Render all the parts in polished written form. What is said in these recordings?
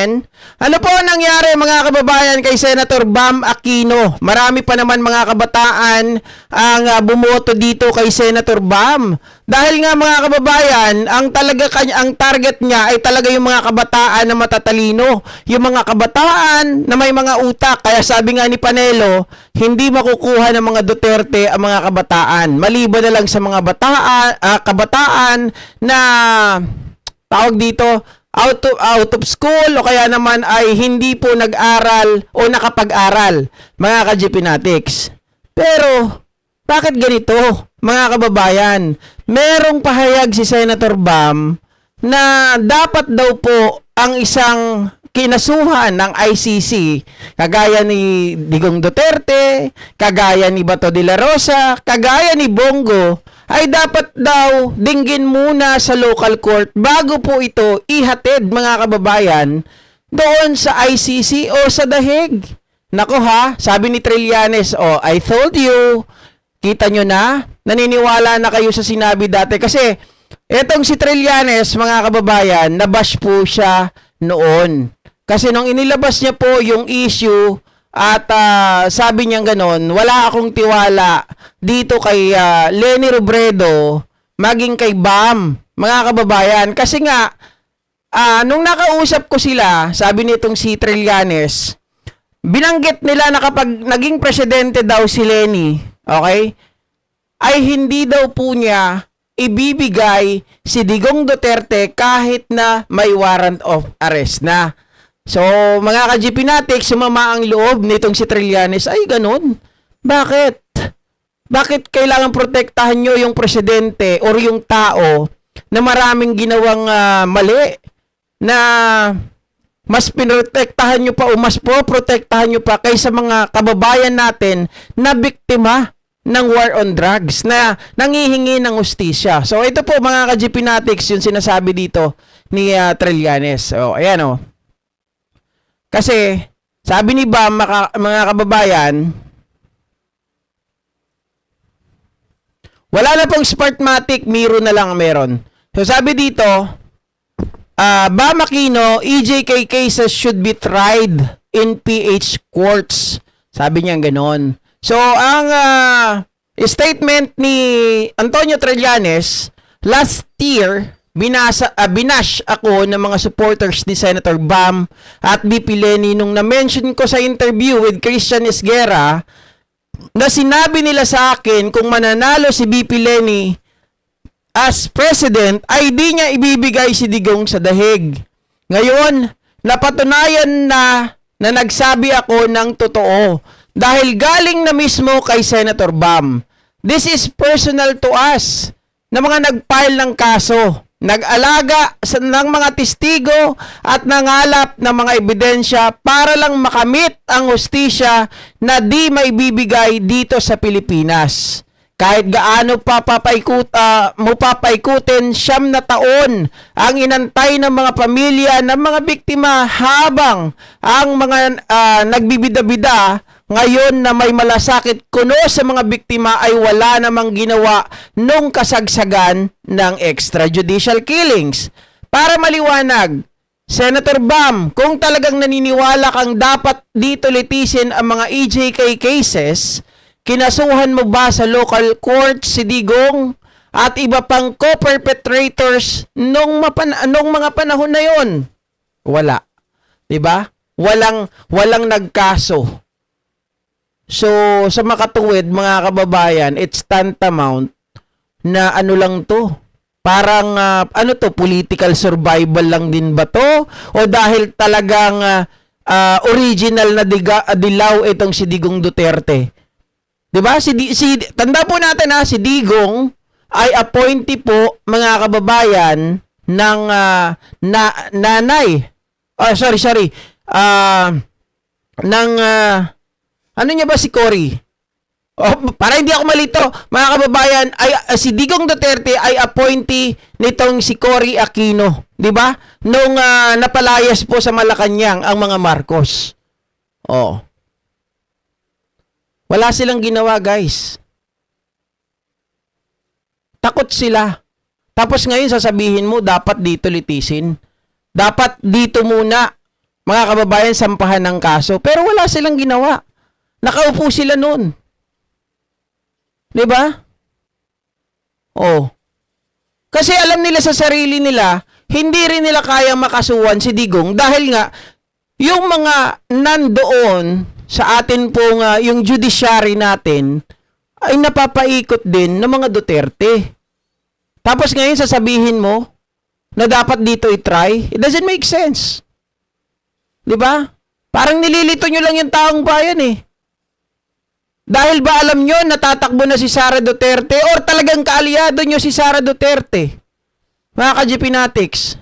natin, ano po ang nangyari mga kababayan kay Senator Bam Aquino? Marami pa naman mga kabataan ang bumoto dito kay Senator Bam. Dahil nga mga kababayan, ang target niya ay talaga yung mga kabataan na matatalino, yung mga kabataan na may mga utak. Kaya sabi nga ni Panelo, hindi makukuha ng mga Duterte ang mga kabataan. Maliban na lang sa mga kabataan na tawag dito out of school o kaya naman ay hindi po nag-aral o nakapag-aral, mga ka-GPnatics. Pero bakit ganito, mga kababayan? Merong pahayag si Senator Bam na dapat daw po ang isang kinasuhan ng ICC, kagaya ni Digong Duterte, kagaya ni Bato de la Rosa, kagaya ni Bongo, ay dapat daw dinggin muna sa local court bago po ito ihatid, mga kababayan, doon sa ICC o sa dahig. Nako ha, sabi ni Trillanes, I told you. Kita nyo na? Naniniwala na kayo sa sinabi dati. Kasi etong si Trillanes, mga kababayan, nabash po siya noon. Kasi nung inilabas niya po yung issue at sabi niya ganon, wala akong tiwala dito kay Leni Robredo maging kay Bam, mga kababayan. Kasi nga, nung nakausap ko sila, sabi nitong si Trillanes, binanggit nila na kapag naging presidente daw si Leni, okay, ay hindi daw po niya ibibigay si Digong Duterte kahit na may warrant of arrest na. So, mga ka-GPnatics, sumama ang loob nitong si Trillanes, ay ganun. Bakit? Bakit kailangan protektahan nyo yung presidente or yung tao na maraming ginawang mali na mas pinotektahan nyo pa o mas protektahan nyo pa kaysa mga kababayan natin na biktima ng war on drugs na nangihingi ng hustisya. So, ito po mga ka-GPnatics yung sinasabi dito ni Trillanes. So, ayan o. Kasi, sabi ni Bam, mga kababayan, wala na pong Smartmatic, Miro na lang meron. So, sabi dito, Bam Aquino, EJK cases should be tried in PH courts. Sabi niya ganon. So, ang statement ni Antonio Trillanes, last year, binash ako ng mga supporters ni Senator Bam at BP Leni nung na-mention ko sa interview with Christian Esguerra na sinabi nila sa akin kung mananalo si BP Leni as president ay di niya ibibigay si Digong sa dahig. Ngayon, napatunayan na nagsabi ako ng totoo dahil galing na mismo kay Senator Bam. This is personal to us na mga nag-file ng kaso, nag-alaga ng mga testigo at nangalap ng mga ebidensya para lang makamit ang hustisya na di maibibigay dito sa Pilipinas. Kahit gaano mo papaikutin 9 na taon ang inantay ng mga pamilya ng mga biktima habang ang mga nagbibida-bida ngayon na may malasakit kuno sa mga biktima ay wala namang ginawa nung kasagsagan ng extrajudicial killings. Para maliwanag, Senator Bam, kung talagang naniniwala kang dapat dito litisin ang mga EJK cases, kinasuhan mo ba sa local court si Digong at iba pang co-perpetrators nung mga panahon na yon? Wala. 'Di ba? Walang nagkaso. So, sa makatuwid, mga kababayan, it's tantamount na ano lang to. Parang, political survival lang din ba to? O dahil talagang original na dilaw itong si Digong Duterte? Diba? Tanda po natin si Digong ay appointee po, mga kababayan, ng nanay. Ano niya ba si Cory? Para hindi ako malito, mga kababayan, si Digong Duterte ay appointee nitong si Cory Aquino, 'di ba? Nung napalayas po sa Malacanang ang mga Marcos. Wala silang ginawa, guys. Takot sila. Tapos ngayon sasabihin mo dapat dito litisin. Dapat dito muna mga kababayan, sampahan ng kaso. Pero wala silang ginawa. Nakaupo sila noon. 'Di ba? Oh. Kasi alam nila sa sarili nila, hindi rin nila kayang makasuhan si Digong dahil nga yung mga nandoon sa atin pong yung judiciary natin ay napapaikot din ng mga Duterte. Tapos ngayon sasabihin mo na dapat dito i-try, it doesn't make sense. 'Di ba? Parang nililito nyo lang yung taong bayan eh. Dahil ba alam nyo natatakbo na si Sara Duterte or talagang kaalyado nyo si Sara Duterte? Mga ka-GPnatics.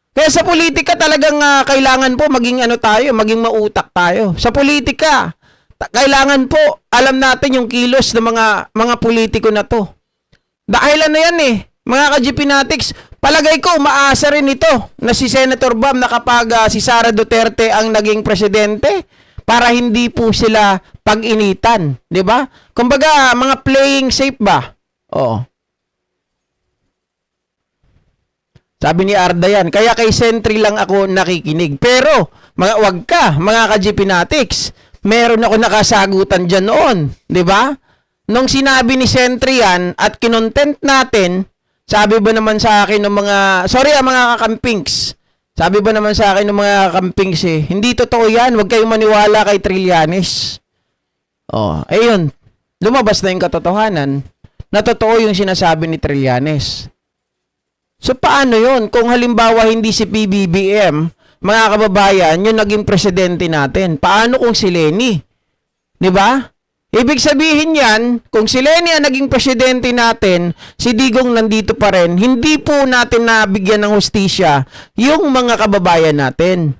Kaya sa politika talagang kailangan po maging maging mautak tayo. Sa politika, kailangan po alam natin yung kilos ng mga politiko na to. Dahil yan mga ka-GPnatics, palagay ko umaasa rin ito na si Senator Bam na kapag si Sara Duterte ang naging presidente, para hindi po sila pag-initan, 'di ba? Kumbaga, mga playing safe ba? Oo. Sabi ni Arda yan, kaya kay Sentry lang ako nakikinig. Pero, wag ka, mga ka-GPnatics, meron ako nakasagutan dyan noon, 'di ba? Nung sinabi ni Sentry yan at kinontent natin, sabi ba naman sa akin ng mga, mga kakampings, sabi ba naman sa akin ng mga kakampings hindi totoo yan, huwag kayong maniwala kay Trillanes. Ayun, lumabas na yung katotohanan na totoo yung sinasabi ni Trillanes. So paano yun? Kung halimbawa hindi si PBBM, mga kababayan, yung naging presidente natin, paano kung si Leni? 'Di ba? Ibig sabihin yan, kung si Leni ang naging presidente natin, si Digong nandito pa rin, hindi po natin nabigyan ng hustisya yung mga kababayan natin.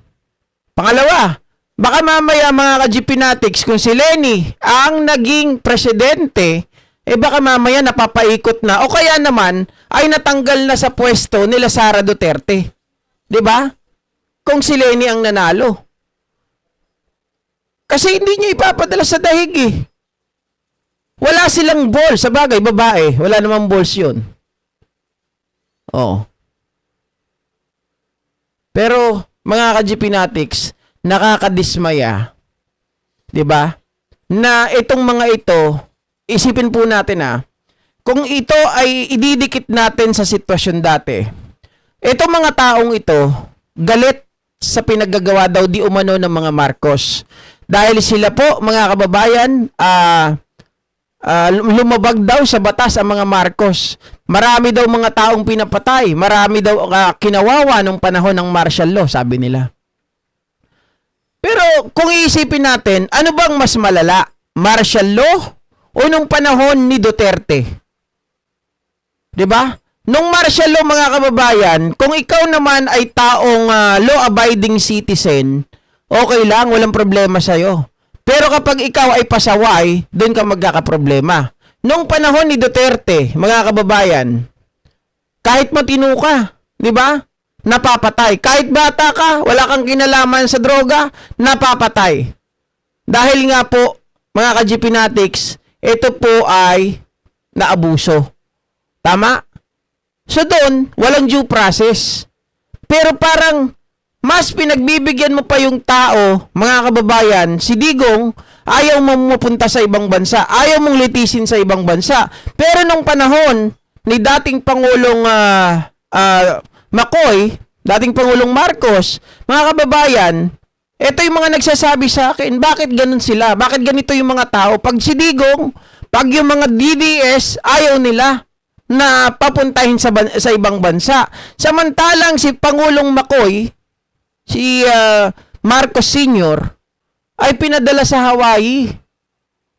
Pangalawa, baka mamaya mga ka-GPnatics, kung si Leni ang naging presidente, baka mamaya napapaikot na, o kaya naman ay natanggal na sa pwesto nila Sara Duterte. 'Di ba? Kung si Leni ang nanalo. Kasi hindi niya ipapadala sa dahig eh. Wala silang balls. Sa bagay, babae. Wala namang balls yun. Pero, mga ka-GPnatics, nakakadismaya. 'Di ba? Na itong mga ito, isipin po natin kung ito ay ididikit natin sa sitwasyon dati. Itong mga taong ito, galit sa pinaggagawa daw di umano ng mga Marcos. Dahil sila po, mga kababayan, lumabag daw sa batas ang mga Marcos. Marami daw mga taong pinapatay. Marami daw kinawawa nung panahon ng martial law, sabi nila. Pero kung iisipin natin, ano bang mas malala? Martial law o nung panahon ni Duterte? 'Di ba? Nung martial law, mga kababayan, kung ikaw naman ay taong law-abiding citizen, okay lang, walang problema sa'yo. Pero kapag ikaw ay pasaway, doon ka magkakaproblema. Nung panahon ni Duterte, mga kababayan, kahit matino ka, 'di ba? Napapatay. Kahit bata ka, wala kang kinalaman sa droga, napapatay. Dahil nga po, mga ka-GPnatics, ito po ay naabuso. Tama? So doon, walang due process. Pero parang mas pinagbibigyan mo pa yung tao, mga kababayan, si Digong, ayaw mo mapunta sa ibang bansa, ayaw mong litisin sa ibang bansa. Pero nung panahon ni dating Pangulong Macoy, dating Pangulong Marcos, mga kababayan, ito yung mga nagsasabi sa akin, bakit ganun sila? Bakit ganito yung mga tao? Pag si Digong, pag yung mga DDS, ayaw nila na papuntahin sa ibang bansa. Samantalang si Pangulong Macoy, si Marcos Sr. ay pinadala sa Hawaii.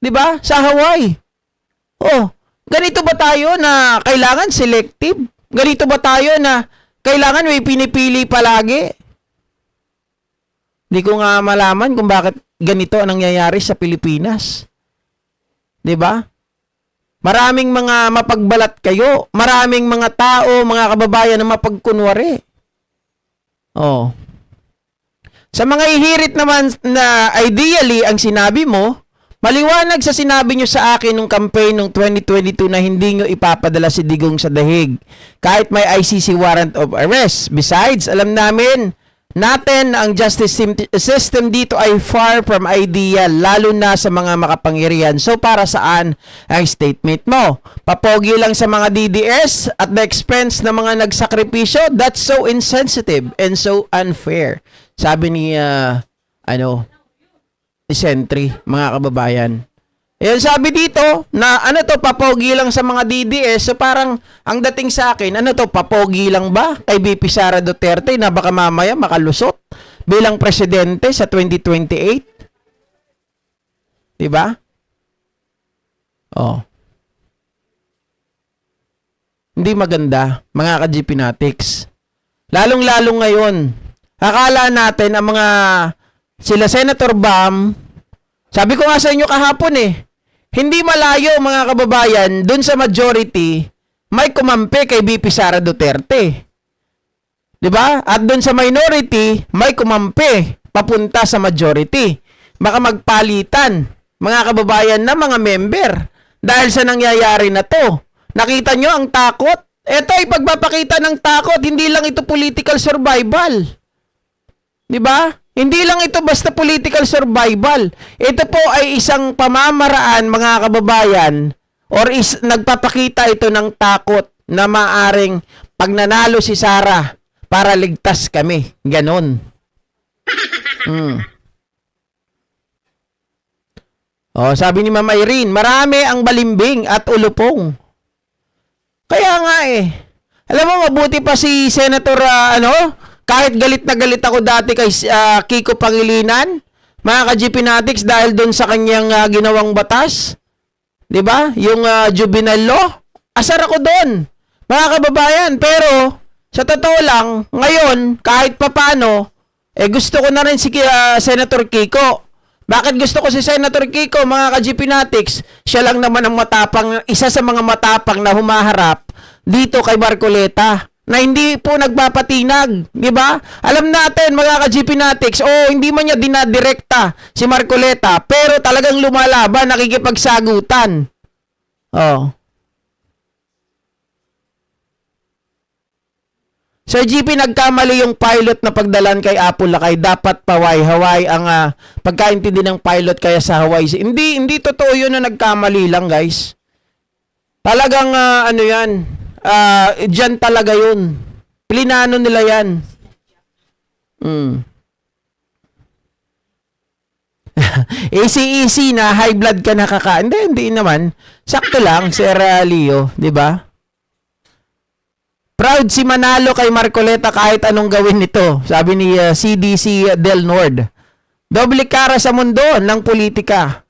'Di ba? Sa Hawaii. Ganito ba tayo na kailangan selective? Ganito ba tayo na kailangan may pinipili palagi? Hindi ko nga malaman kung bakit ganito ang nangyayari sa Pilipinas. 'Di ba? Maraming mga mapagbalat kayo, maraming mga tao, mga kababayan na mapagkunwari. Sa mga ihirit naman na ideally ang sinabi mo, maliwanag sa sinabi nyo sa akin nung campaign nung 2022 na hindi nyo ipapadala si Digong sa dahig kahit may ICC warrant of arrest. Besides, alam namin natin ang justice system dito ay far from ideal, lalo na sa mga makapangyarihan. So para saan ang statement mo? Papogi lang sa mga DDS at the expense ng mga nagsakripisyo? That's so insensitive and so unfair. Sabi ni ni Sentry, mga kababayan. Yan sabi dito na papogi lang sa mga DDS. So parang ang dating sa akin, papogi lang ba kay BP Sara Duterte na baka mamaya makalusot bilang presidente sa 2028? Diba? Oh. Hindi maganda, mga ka-GP Natics. Lalong-lalong ngayon, akala natin ang mga sila Senator Bam, sabi ko nga sa inyo kahapon hindi malayo mga kababayan, dun sa majority, may kumampi kay BP Sara Duterte. Diba? At dun sa minority, may kumampi papunta sa majority. Baka magpalitan, mga kababayan na mga member. Dahil sa nangyayari na to. Nakita nyo ang takot? Ito ay pagpapakita ng takot, hindi lang ito political survival. Diba? Hindi lang ito basta political survival. Ito po ay isang pamamaraan, mga kababayan, or nagpapakita ito ng takot na maaring pag nanalo si Sara, para ligtas kami. Ganon. Sabi ni Ma'am Irene, marami ang balimbing at ulupong. Kaya nga alam mo, mabuti pa si Senator, kahit galit na galit ako dati kay Kiko Pangilinan, mga ka-GP Natics, dahil doon sa kanyang ginawang batas, di ba? Yung juvenile law, asar ako doon, mga kababayan. Pero, sa totoo lang, ngayon, kahit papano, gusto ko na rin si Senator Kiko. Bakit gusto ko si Senator Kiko, mga ka-GP Natics? Siya lang naman ang matapang, isa sa mga matapang na humaharap dito kay Marcoleta, na hindi po nagpapatinag, di ba? Alam natin, mga ka-GP Natics, hindi man niya dinadirekta si Marcoleta, pero talagang lumalaban, nakikipagsagutan. Sir GP, nagkamali yung pilot na pagdalan kay Apple Lakay. Dapat paway-haway ang pagkaintindi ng pilot kaya sa Hawaii. Hindi totoo yun na nagkamali lang, guys. Talagang, yan, dyan talaga yun. Plinano nila yan. Easy na, high blood ka nakaka. Hindi naman. Sakto lang, Sir Leo, di ba? Proud si Manalo kay Marcoleta kahit anong gawin nito, sabi ni CDC Del Nord. Doble kara sa mundo ng politika.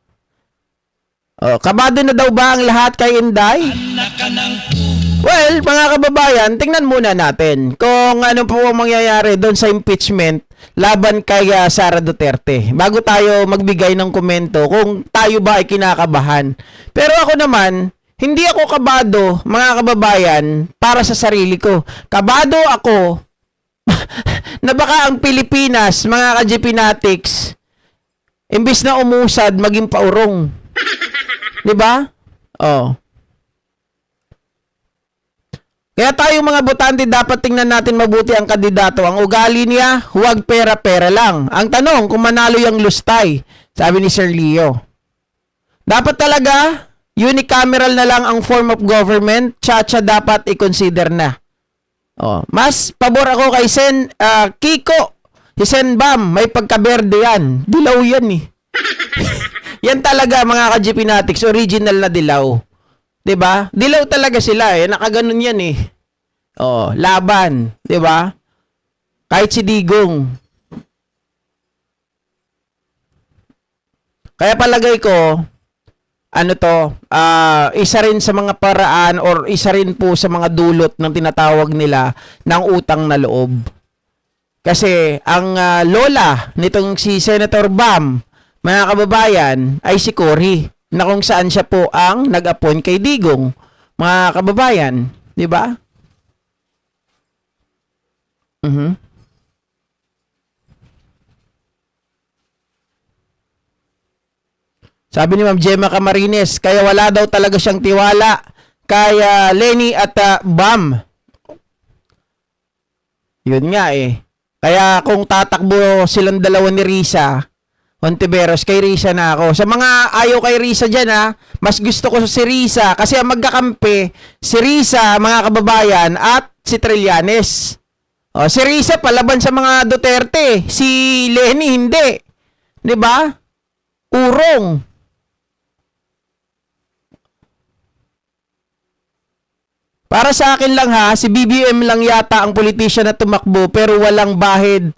Kabado na daw ba ang lahat kay Inday? Well, mga kababayan, tingnan muna natin kung ano po ang mangyayari doon sa impeachment laban kay Sara Duterte. Bago tayo magbigay ng komento kung tayo ba ay kinakabahan. Pero ako naman, hindi ako kabado, mga kababayan, para sa sarili ko. Kabado ako na baka ang Pilipinas, mga ka-GP Natics, imbis na umusad, maging paurong. Diba? Kaya tayo mga botante, dapat tingnan natin mabuti ang kandidato. Ang ugali niya, huwag pera-pera lang. Ang tanong, kung manalo yung lustay, sabi ni Sir Leo. Dapat talaga, unicameral na lang ang form of government, Chacha dapat i-consider na. Mas pabor ako kay Kiko, si Sen Bam, may pagkaberde yan. Dilaw yan Yan talaga mga ka-GP Natics, original na dilaw. 'Di ba? Dilaw talaga sila nakaganon yan laban, 'di ba? Kahit si Digong. Kaya palagay ko, isa rin sa mga paraan or isa rin po sa mga dulot ng tinatawag nila ng utang na loob. Kasi ang lola nitong si Senator Bam, mga kababayan, ay si Cory, na kung saan siya po ang nag-appoint kay Digong. Mga kababayan, di ba? Sabi ni Ma'am Gemma Camarines, kaya wala daw talaga siyang tiwala kay Lenny at Bam. Yun nga Kaya kung tatakbo silang dalawa ni Risa Hontiveros, kay Risa na ako. Sa mga ayaw kay Risa dyan ha, mas gusto ko si Risa kasi ang magkakampi, si Risa, mga kababayan, at si Trillanes. O, si Risa palaban sa mga Duterte, si Lenny hindi. 'Di ba? Urong. Para sa akin lang ha, si BBM lang yata ang politician na tumakbo pero walang bahid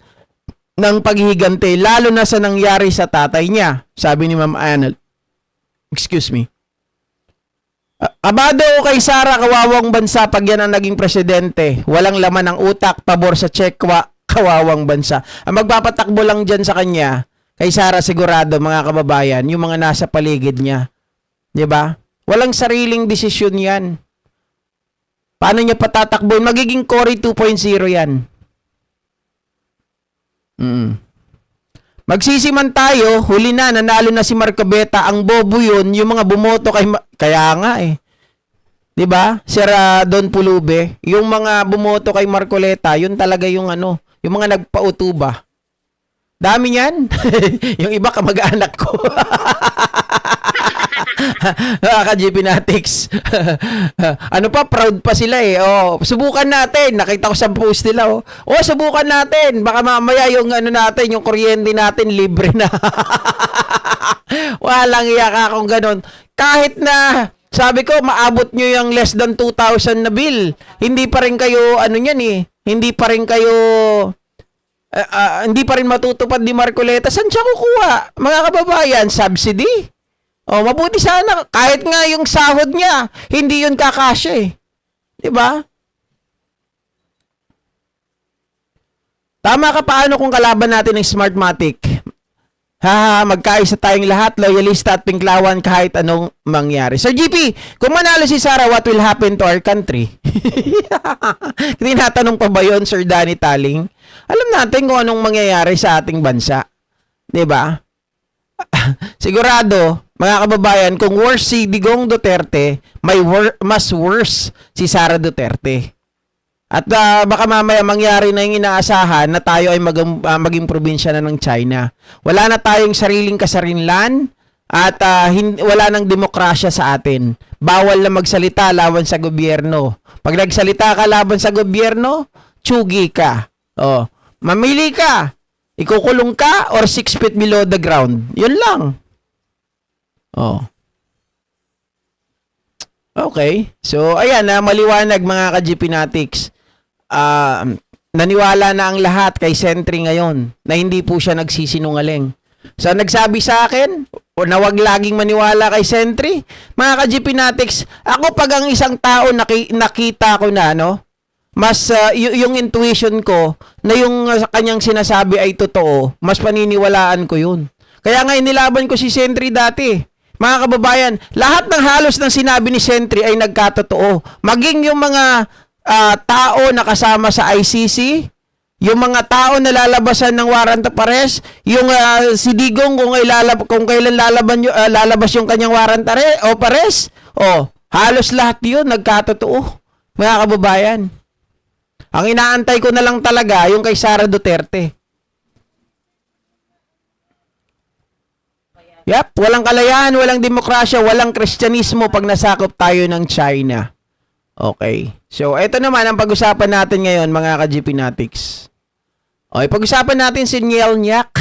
ng paghihigante, lalo na sa nangyari sa tatay niya, sabi ni Ma'am Anal. Excuse me. Abado ko kay Sara, kawawang bansa pag yan ang naging presidente. Walang laman ng utak, pabor sa tsekwa, kawawang bansa. Ang magpapatakbo lang dyan sa kanya, kay Sara sigurado mga kababayan, yung mga nasa paligid niya. 'Di ba? Walang sariling desisyon yan. Paano niya patatakbo? Magiging Cory 2.0 yan. Magsisiman tayo, huli na, nanalo na si Marcobeta, ang bobo yun, yung mga bumoto kay, kaya nga eh. 'Di ba? Sir Don Pulube, yung mga bumoto kay Marcoleta, yun talaga yung ano, yung mga nagpautuba. Dami niyan. Yung iba kamag-anak ko. Ka-GP Natics. Ano pa, proud pa sila eh. Oh, subukan natin. Nakita ko sa post nila oh. Oh, subukan natin. Baka mamaya yung ano natin, yung kuryente natin libre na. Walang iyak akong ganun. Kahit na sabi ko maabot nyo yung less than 2,000 na bill. Hindi pa rin kayo ano niyan eh. Hindi pa rin kayo hindi pa rin matutupad ni Marcoleta. Saan siya kukuha? Mga kababayan, subsidy? Oh, mabuti sana kahit nga yung sahod niya, hindi yun kakasya eh. 'Di ba? Tama ka, paano kung kalaban natin ng Smartmatic? Magkaisa tayong lahat, loyalista at pinklawan kahit anong mangyari. So GP, kung manalo si Sara, what will happen to our country? Tinatanong pa ba yun, Sir Danny Taling? Alam natin kung anong mangyayari sa ating bansa. 'Di ba? Sigurado, mga kababayan, kung worse si Digong Duterte, may mas worse si Sara Duterte. At baka mamaya mangyari na yung inaasahan na tayo ay maging probinsya na ng China. Wala na tayong sariling kasarinlan at wala nang demokrasya sa atin. Bawal na magsalita laban sa gobyerno. Pag nagsalita ka laban sa gobyerno, tsugi ka. Oh, mamili ka. Ikukulong ka or 6 feet below the ground. Yun lang. Oh. Okay. So, ayan na, maliwanag mga ka-GP Natics. Naniwala na ang lahat kay Sentry ngayon na hindi po siya nagsisinungaling. So, nagsabi sa akin, o na wag laging maniwala kay Sentry, mga ka-GP Natics, ako pag ang isang tao nakita ko na, no, mas yung intuition ko na yung kanyang sinasabi ay totoo, mas paniniwalaan ko yun. Kaya nga inilaban ko si Sentry dati. Mga kababayan, lahat ng halos ng sinabi ni Sentry ay nagkatotoo. Maging yung mga tao na kasama sa ICC, yung mga tao na lalabasan ng warrant of arrest, yung si Digong kung kailan lalabas yung kanyang warrant of arrest, halos lahat yun nagkatotoo. Mga kababayan. Ang inaantay ko na lang talaga yung kay Sara Duterte. Yep, walang kalayaan, walang demokrasya, walang Kristyanismo pag nasakop tayo ng China. Okay. So, ito naman ang pag-usapan natin ngayon, mga ka-GP Natics. Okay, pag-usapan natin si Nyelnyak.